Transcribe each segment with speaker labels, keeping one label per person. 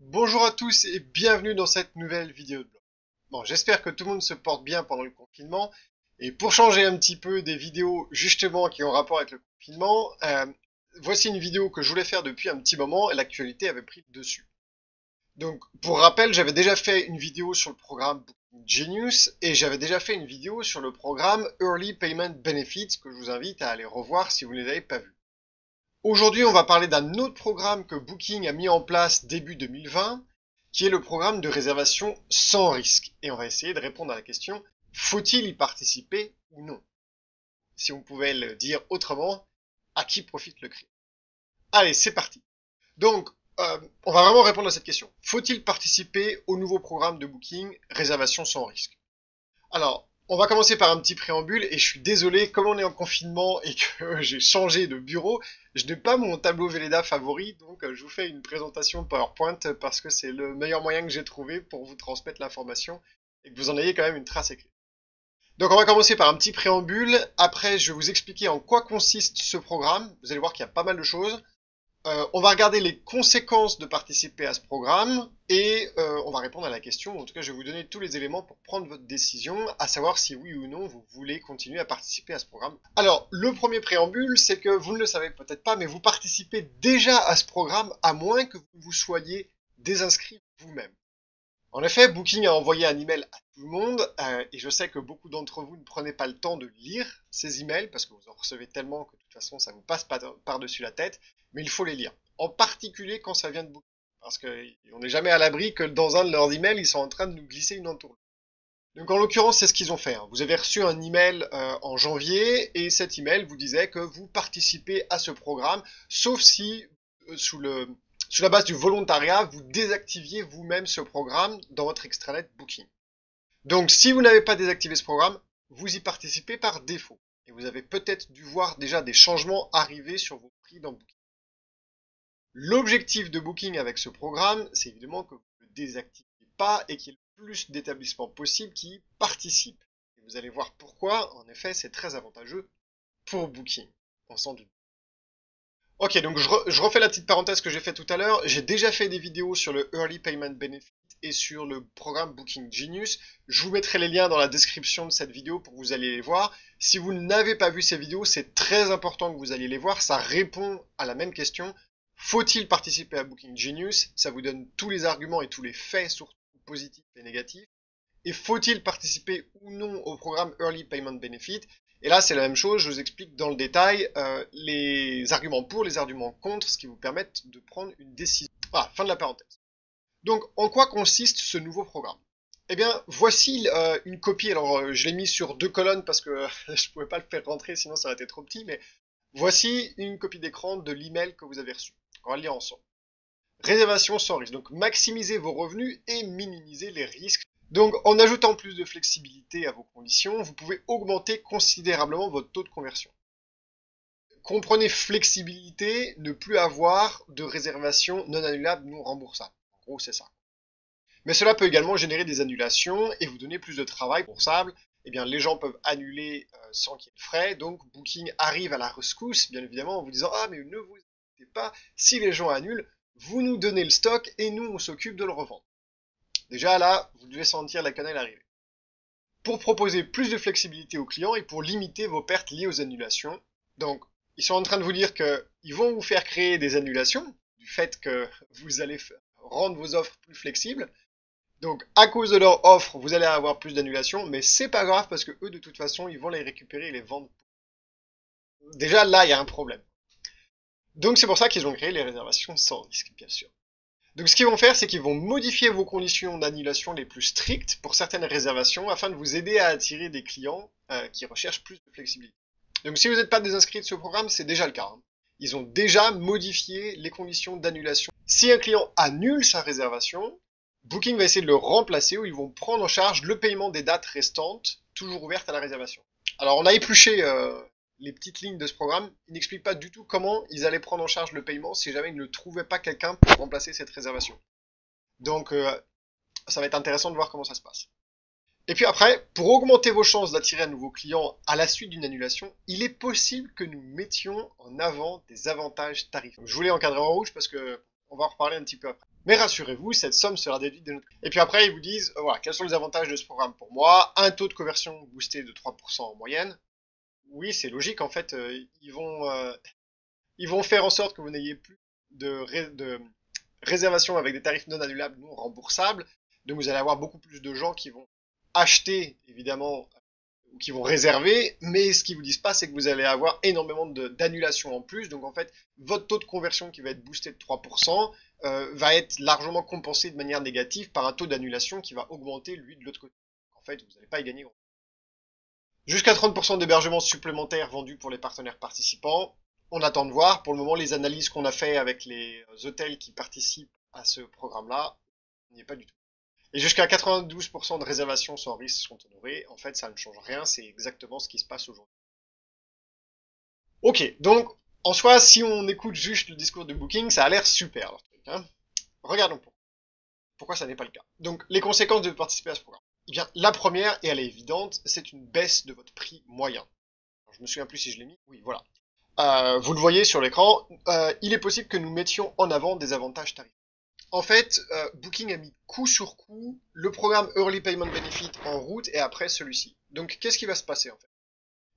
Speaker 1: Bonjour à tous et bienvenue dans cette nouvelle vidéo de blog. Bon, j'espère que tout le monde se porte bien pendant le confinement. Et pour changer un petit peu des vidéos justement qui ont rapport avec le confinement, voici une vidéo que je voulais faire depuis un petit moment et l'actualité avait pris le dessus. Donc, pour rappel, j'avais déjà fait une vidéo sur le programme Booking Genius et j'avais déjà fait une vidéo sur le programme Early Payment Benefits que je vous invite à aller revoir si vous ne les avez pas vus. Aujourd'hui, on va parler d'un autre programme que Booking a mis en place début 2020, qui est le programme de réservation sans risque. Et on va essayer de répondre à la question, faut-il y participer ou non? Si on pouvait le dire autrement, à qui profite le crime? Allez, c'est parti. Donc, on va vraiment répondre à cette question. Faut-il participer au nouveau programme de Booking, réservation sans risque? Alors, on va commencer par un petit préambule et je suis désolé, comme on est en confinement et que j'ai changé de bureau, je n'ai pas mon tableau Velleda favori, donc je vous fais une présentation PowerPoint parce que c'est le meilleur moyen que j'ai trouvé pour vous transmettre l'information et que vous en ayez quand même une trace écrite. Donc on va commencer par un petit préambule, après je vais vous expliquer en quoi consiste ce programme, vous allez voir qu'il y a pas mal de choses. On va regarder les conséquences de participer à ce programme et on va répondre à la question. En tout cas, je vais vous donner tous les éléments pour prendre votre décision, à savoir si oui ou non vous voulez continuer à participer à ce programme. Alors, le premier préambule, c'est que vous ne le savez peut-être pas, mais vous participez déjà à ce programme à moins que vous vous soyez désinscrit vous-même. En effet, Booking a envoyé un email à tout le monde et je sais que beaucoup d'entre vous ne prenez pas le temps de lire ces emails parce que vous en recevez tellement que de toute façon ça vous passe par-dessus la tête, mais il faut les lire. En particulier quand ça vient de Booking parce qu'on n'est jamais à l'abri que dans un de leurs emails ils sont en train de nous glisser une entourloupe. Donc en l'occurrence c'est ce qu'ils ont fait. Vous avez reçu un email en janvier et cet email vous disait que vous participez à ce programme sauf si sous la base du volontariat, vous désactiviez vous-même ce programme dans votre extranet Booking. Donc, si vous n'avez pas désactivé ce programme, vous y participez par défaut. Et vous avez peut-être dû voir déjà des changements arriver sur vos prix dans Booking. L'objectif de Booking avec ce programme, c'est évidemment que vous ne le désactiviez pas et qu'il y ait le plus d'établissements possibles qui y participent. Et vous allez voir pourquoi, en effet, c'est très avantageux pour Booking. On s'en doute. Ok, donc je refais la petite parenthèse que j'ai fait tout à l'heure. J'ai déjà fait des vidéos sur le Early Payment Benefit et sur le programme Booking Genius. Je vous mettrai les liens dans la description de cette vidéo pour que vous alliez les voir. Si vous n'avez pas vu ces vidéos, c'est très important que vous alliez les voir. Ça répond à la même question. Faut-il participer à Booking Genius? Ça vous donne tous les arguments et tous les faits, surtout positifs et négatifs. Et faut-il participer ou non au programme Early Payment Benefit? Et là, c'est la même chose, je vous explique dans le détail les arguments pour, les arguments contre, ce qui vous permettent de prendre une décision. Voilà, fin de la parenthèse. Donc, en quoi consiste ce nouveau programme? Eh bien, voici une copie. Alors, je l'ai mis sur 2 colonnes parce que je pouvais pas le faire rentrer, sinon ça aurait été trop petit. Mais voici une copie d'écran de l'email que vous avez reçu. On va le lire ensemble. Réservation sans risque. Donc, maximisez vos revenus et minimisez les risques. Donc, en ajoutant plus de flexibilité à vos conditions, vous pouvez augmenter considérablement votre taux de conversion. Comprenez flexibilité, ne plus avoir de réservation non annulable, non remboursable. En gros, c'est ça. Mais cela peut également générer des annulations et vous donner plus de travail remboursable. Eh bien, les gens peuvent annuler sans qu'il y ait de frais. Donc, Booking arrive à la rescousse, bien évidemment, en vous disant « Ah, mais ne vous inquiétez pas, si les gens annulent, vous nous donnez le stock et nous, on s'occupe de le revendre. » Déjà là, vous devez sentir la cannelle arriver. Pour proposer plus de flexibilité aux clients et pour limiter vos pertes liées aux annulations. Donc, ils sont en train de vous dire qu'ils vont vous faire créer des annulations, du fait que vous allez rendre vos offres plus flexibles. Donc, à cause de leur offre, vous allez avoir plus d'annulations, mais c'est pas grave parce que eux, de toute façon, ils vont les récupérer et les vendre. Déjà, là, il y a un problème. Donc, c'est pour ça qu'ils ont créé les réservations sans risque, bien sûr. Donc ce qu'ils vont faire, c'est qu'ils vont modifier vos conditions d'annulation les plus strictes pour certaines réservations afin de vous aider à attirer des clients qui recherchent plus de flexibilité. Donc si vous n'êtes pas désinscrit de ce programme, c'est déjà le cas. Ils ont déjà modifié les conditions d'annulation. Si un client annule sa réservation, Booking va essayer de le remplacer ou ils vont prendre en charge le paiement des dates restantes, toujours ouvertes à la réservation. Alors on a épluché les petites lignes de ce programme, ils n'expliquent pas du tout comment ils allaient prendre en charge le paiement si jamais ils ne trouvaient pas quelqu'un pour remplacer cette réservation. Donc ça va être intéressant de voir comment ça se passe. Et puis après, pour augmenter vos chances d'attirer un nouveau client à la suite d'une annulation, il est possible que nous mettions en avant des avantages tarifaires. Je voulais encadrer en rouge parce que on va en reparler un petit peu après. Mais rassurez-vous, cette somme sera déduite de notre... Et puis après, ils vous disent, voilà, quels sont les avantages de ce programme pour moi? Un taux de conversion boosté de 3% en moyenne. Oui, c'est logique, en fait, ils vont faire en sorte que vous n'ayez plus de réservations avec des tarifs non annulables, non remboursables. Donc vous allez avoir beaucoup plus de gens qui vont acheter, évidemment, ou qui vont réserver, mais ce qu'ils vous disent pas, c'est que vous allez avoir énormément d'annulations en plus. Donc en fait, votre taux de conversion qui va être boosté de 3% va être largement compensé de manière négative par un taux d'annulation qui va augmenter, lui, de l'autre côté. En fait, vous n'allez pas y gagner grand. Jusqu'à 30% d'hébergements supplémentaires vendus pour les partenaires participants. On attend de voir. Pour le moment, les analyses qu'on a fait avec les hôtels qui participent à ce programme-là, on n'y est pas du tout. Et jusqu'à 92% de réservations sans risque sont honorées. En fait, ça ne change rien, c'est exactement ce qui se passe aujourd'hui. Ok, donc, en soi, si on écoute juste le discours de Booking, ça a l'air super, leur truc, hein. Regardons pourquoi ça n'est pas le cas. Donc, les conséquences de participer à ce programme. Eh bien, la première, et elle est évidente, c'est une baisse de votre prix moyen. Alors, je me souviens plus si je l'ai mis. Oui, voilà. Vous le voyez sur l'écran, il est possible que nous mettions en avant des avantages tarifaires. En fait, Booking a mis coup sur coup le programme Early Payment Benefit en route et après celui-ci. Donc, qu'est-ce qui va se passer en fait?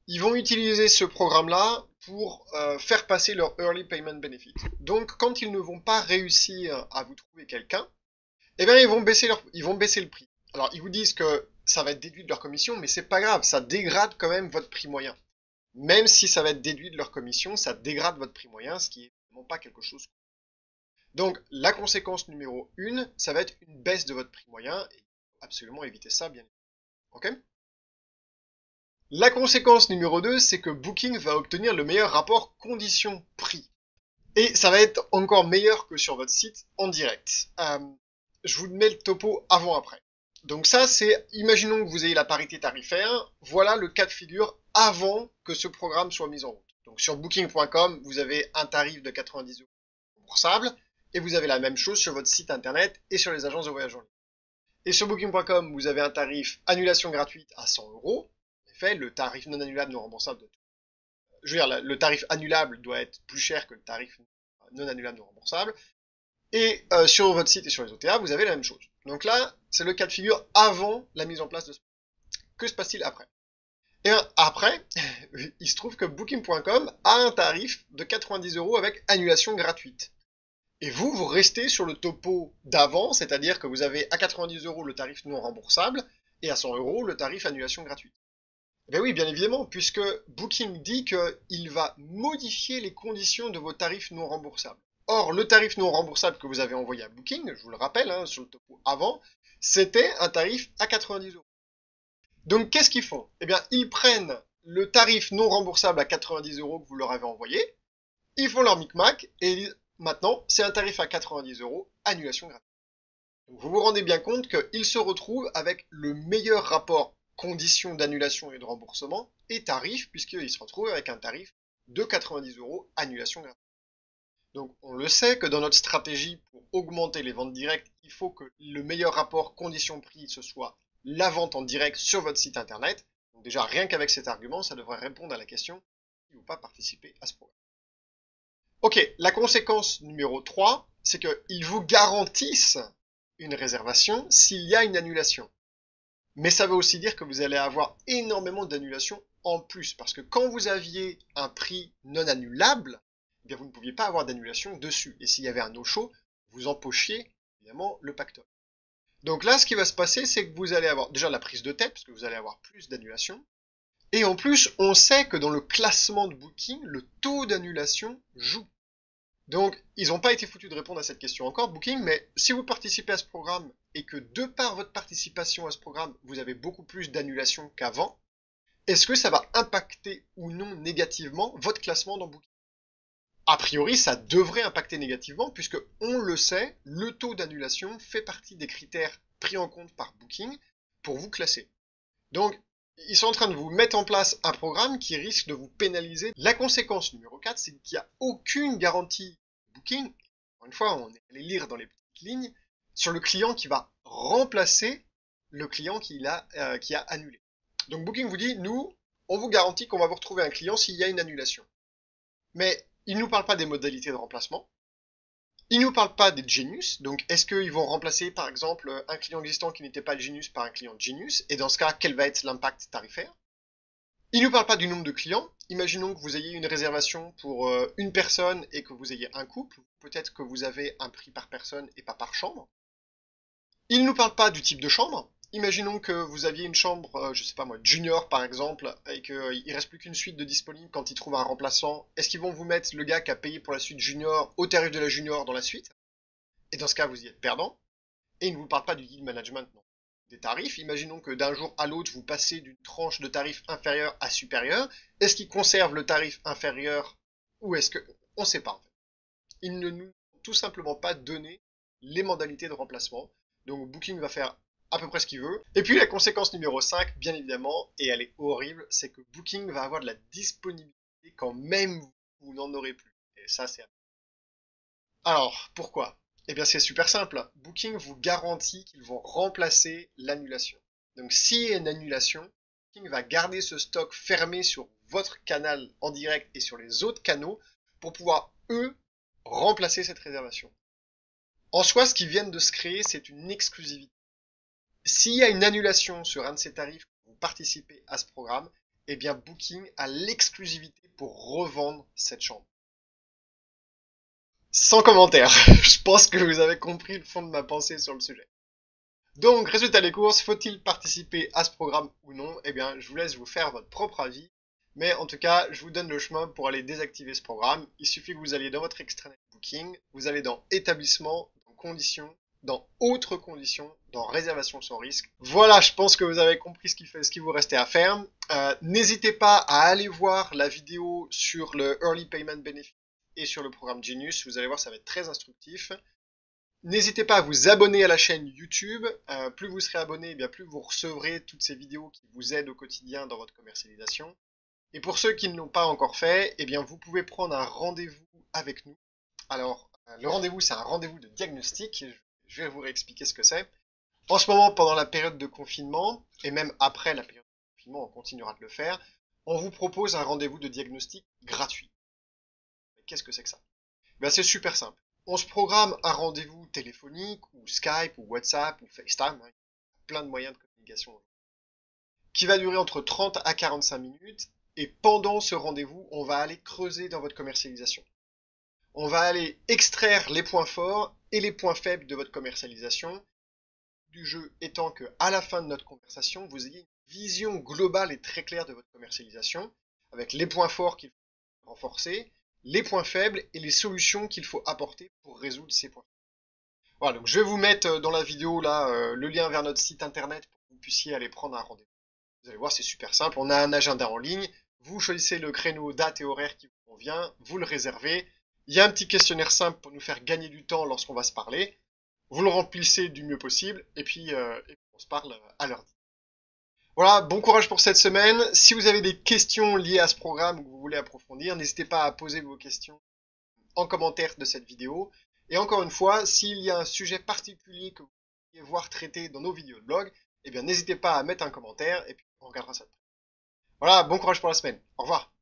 Speaker 1: Ils vont utiliser ce programme-là pour faire passer leur Early Payment Benefit. Donc, quand ils ne vont pas réussir à vous trouver quelqu'un, eh bien, ils vont baisser le prix. Alors, ils vous disent que ça va être déduit de leur commission, mais c'est pas grave, ça dégrade quand même votre prix moyen. Même si ça va être déduit de leur commission, ça dégrade votre prix moyen, ce qui est vraiment pas quelque chose. Donc, la conséquence numéro 1, ça va être une baisse de votre prix moyen, et il faut absolument éviter ça, bien évidemment. Ok? La conséquence numéro 2, c'est que Booking va obtenir le meilleur rapport condition-prix. Et ça va être encore meilleur que sur votre site en direct. Je vous mets le topo avant-après. Donc ça, c'est, imaginons que vous ayez la parité tarifaire, voilà le cas de figure avant que ce programme soit mis en route. Donc sur booking.com, vous avez un tarif de 90 € remboursable, et vous avez la même chose sur votre site internet et sur les agences de voyage en ligne. Et sur booking.com, vous avez un tarif annulation gratuite à 100 €. En effet, le tarif non annulable non remboursable je veux dire, le tarif annulable doit être plus cher que le tarif non annulable non remboursable. Et sur votre site et sur les OTA, vous avez la même chose. Donc là, c'est le cas de figure avant la mise en place de ce programme. Que se passe-t-il après? Et bien, après, il se trouve que Booking.com a un tarif de 90 € avec annulation gratuite. Et vous restez sur le topo d'avant, c'est-à-dire que vous avez à 90 € le tarif non remboursable et à 100 € le tarif annulation gratuite. Ben oui, bien évidemment, puisque Booking dit qu'il va modifier les conditions de vos tarifs non remboursables. Or, le tarif non remboursable que vous avez envoyé à Booking, je vous le rappelle, hein, sur le topo avant, c'était un tarif à 90 €. Donc, qu'est-ce qu'ils font? Eh bien, ils prennent le tarif non remboursable à 90 € que vous leur avez envoyé, ils font leur micmac, et ils disent, maintenant, c'est un tarif à 90 €, annulation gratuite. Donc, vous vous rendez bien compte qu'ils se retrouvent avec le meilleur rapport conditions d'annulation et de remboursement et tarif, puisqu'ils se retrouvent avec un tarif de 90 €, annulation gratuite. Donc on le sait que dans notre stratégie pour augmenter les ventes directes, il faut que le meilleur rapport condition-prix, ce soit la vente en direct sur votre site internet. Donc déjà, rien qu'avec cet argument, ça devrait répondre à la question si ou pas participer à ce programme. Ok, la conséquence numéro 3, c'est qu'ils vous garantissent une réservation s'il y a une annulation. Mais ça veut aussi dire que vous allez avoir énormément d'annulations en plus. Parce que quand vous aviez un prix non annulable, eh bien vous ne pouviez pas avoir d'annulation dessus. Et s'il y avait un no-show, vous empochiez évidemment le pactole. Donc là, ce qui va se passer, c'est que vous allez avoir déjà la prise de tête, parce que vous allez avoir plus d'annulations. Et en plus, on sait que dans le classement de Booking, le taux d'annulation joue. Donc, ils n'ont pas été foutus de répondre à cette question encore, Booking, mais si vous participez à ce programme et que de par votre participation à ce programme, vous avez beaucoup plus d'annulations qu'avant, est-ce que ça va impacter ou non négativement votre classement dans Booking? A priori, ça devrait impacter négativement puisque, on le sait, le taux d'annulation fait partie des critères pris en compte par Booking pour vous classer. Donc, ils sont en train de vous mettre en place un programme qui risque de vous pénaliser. La conséquence numéro 4, c'est qu'il n'y a aucune garantie Booking, encore une fois, on est allé lire dans les petites lignes, sur le client qui va remplacer le client qui a annulé. Donc Booking vous dit, nous, on vous garantit qu'on va vous retrouver un client s'il y a une annulation. Mais il ne nous parle pas des modalités de remplacement. Il ne nous parle pas des Genius, donc est-ce qu'ils vont remplacer par exemple un client existant qui n'était pas le Genius par un client Genius, et dans ce cas, quel va être l'impact tarifaire? Il ne nous parle pas du nombre de clients. Imaginons que vous ayez une réservation pour une personne et que vous ayez un couple. Peut-être que vous avez un prix par personne et pas par chambre. Il ne nous parle pas du type de chambre. Imaginons que vous aviez une chambre, je sais pas moi, junior par exemple, et qu'il reste plus qu'une suite de disponible quand ils trouvent un remplaçant. Est-ce qu'ils vont vous mettre le gars qui a payé pour la suite junior au tarif de la junior dans la suite? Et dans ce cas, vous y êtes perdant. Et il ne vous parle pas du yield management, non. Des tarifs, imaginons que d'un jour à l'autre, vous passez d'une tranche de tarif inférieure à supérieure. Est-ce qu'ils conservent le tarif inférieur ou est-ce que... On ne sait pas en fait. Ils ne nous ont tout simplement pas donné les modalités de remplacement. Donc Booking va faire à peu près ce qu'il veut. Et puis la conséquence numéro 5, bien évidemment, et elle est horrible, c'est que Booking va avoir de la disponibilité quand même vous n'en aurez plus. Et ça, c'est... Alors, pourquoi? Eh bien, c'est super simple. Booking vous garantit qu'ils vont remplacer l'annulation. Donc, s'il y a une annulation, Booking va garder ce stock fermé sur votre canal en direct et sur les autres canaux pour pouvoir, eux, remplacer cette réservation. En soi, ce qu'ils viennent de se créer, c'est une exclusivité. S'il y a une annulation sur un de ces tarifs, vous participez à ce programme, eh bien, Booking a l'exclusivité pour revendre cette chambre. Sans commentaire. Je pense que vous avez compris le fond de ma pensée sur le sujet. Donc, résultat des courses, faut-il participer à ce programme ou non? Eh bien, je vous laisse vous faire votre propre avis. Mais en tout cas, je vous donne le chemin pour aller désactiver ce programme. Il suffit que vous alliez dans votre extranet Booking, vous allez dans établissement, dans conditions, dans autres conditions, dans réservation sans risque. Voilà, je pense que vous avez compris ce qu'il vous restait à faire. N'hésitez pas à aller voir la vidéo sur le Early Payment Benefit et sur le programme Genius. Vous allez voir, ça va être très instructif. N'hésitez pas à vous abonner à la chaîne YouTube. Plus vous serez abonné, eh bien plus vous recevrez toutes ces vidéos qui vous aident au quotidien dans votre commercialisation. Et pour ceux qui ne l'ont pas encore fait, eh bien vous pouvez prendre un rendez-vous avec nous. Alors, le rendez-vous, c'est un rendez-vous de diagnostic. Je vais vous réexpliquer ce que c'est. En ce moment, pendant la période de confinement, et même après la période de confinement, on continuera de le faire, on vous propose un rendez-vous de diagnostic gratuit. Mais qu'est-ce que c'est que ça? Ben, c'est super simple. On se programme un rendez-vous téléphonique, ou Skype, ou WhatsApp, ou FaceTime, hein, plein de moyens de communication, qui va durer entre 30 à 45 minutes, et pendant ce rendez-vous, on va aller creuser dans votre commercialisation. On va aller extraire les points forts et les points faibles de votre commercialisation, du jeu étant que à la fin de notre conversation, vous ayez une vision globale et très claire de votre commercialisation, avec les points forts qu'il faut renforcer, les points faibles et les solutions qu'il faut apporter pour résoudre ces points. Voilà, donc je vais vous mettre dans la vidéo là le lien vers notre site internet pour que vous puissiez aller prendre un rendez-vous. Vous allez voir, c'est super simple, on a un agenda en ligne, vous choisissez le créneau, date et horaire qui vous convient, vous le réservez, il y a un petit questionnaire simple pour nous faire gagner du temps lorsqu'on va se parler, vous le remplissez du mieux possible, et puis on se parle à l'heure dite. Voilà, bon courage pour cette semaine. Si vous avez des questions liées à ce programme ou que vous voulez approfondir, n'hésitez pas à poser vos questions en commentaire de cette vidéo. Et encore une fois, s'il y a un sujet particulier que vous voulez voir traité dans nos vidéos de blog, eh bien n'hésitez pas à mettre un commentaire et puis on regardera ça. Voilà, bon courage pour la semaine. Au revoir.